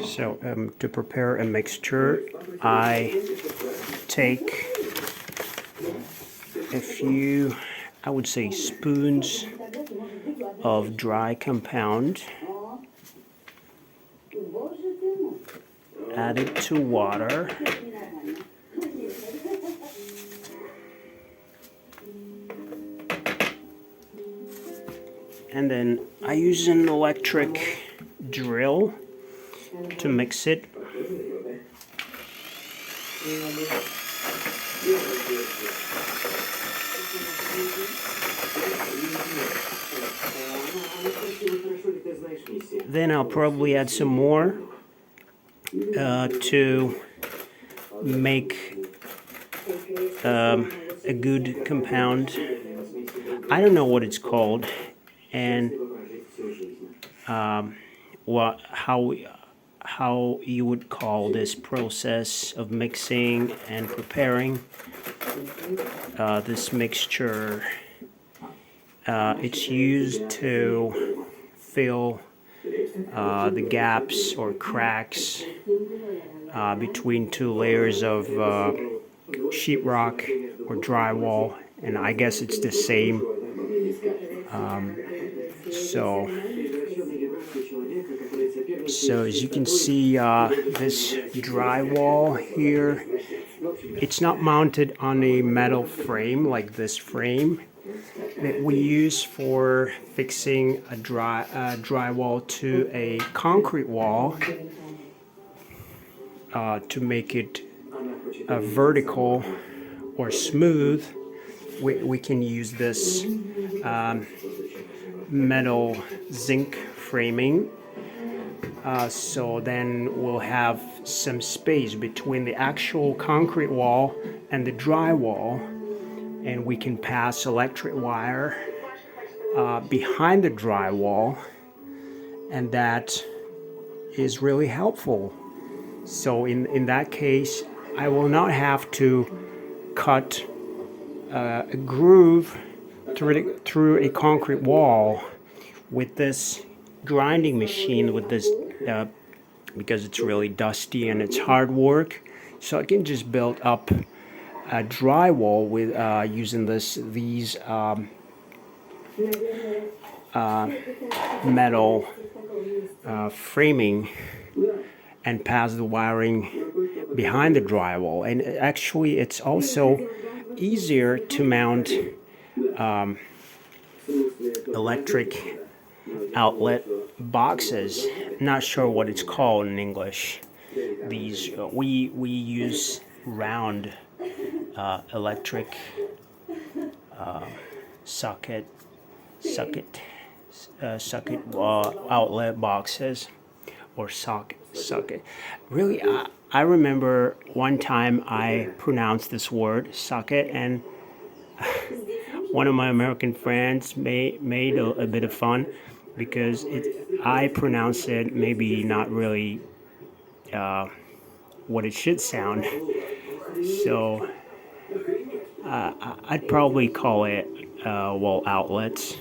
So to prepare a mixture, I take a few, I would say, spoons of dry compound, add it to water, and then I use an electric drill to mix it. Then I'll probably add some more to make a good compound. I don't know what it's called, and how you would call this process of mixing and preparing this mixture. It's used to fill the gaps or cracks between two layers of sheetrock or drywall, and I guess it's the same. So as you can see, this drywall here, it's not mounted on a metal frame like this frame that we use for fixing a drywall to a concrete wall to make it vertical or smooth. We can use this metal zinc framing, so then we'll have some space between the actual concrete wall and the drywall, and we can pass electric wire behind the drywall, and that is really helpful. So in that case, I will not have to cut a groove through a concrete wall with this grinding machine, with this because it's really dusty and it's hard work. So I can just build up a drywall with using these metal framing, and pass the wiring behind the drywall. And actually, it's also easier to mount electric outlet boxes. Not sure what it's called in English. These we use round electric socket outlet boxes, or socket. Really, I remember one time I pronounced this word socket, and one of my American friends made a bit of fun because I pronounce it maybe not really what it should sound. So I'd probably call it wall outlets.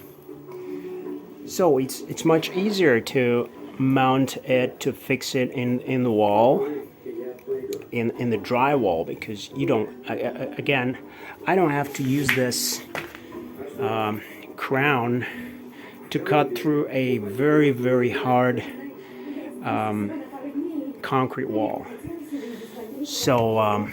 So it's much easier to mount it, to fix it in the wall, in the drywall, because you don't, again, I don't have to use this crown to cut through a very, very hard concrete wall. So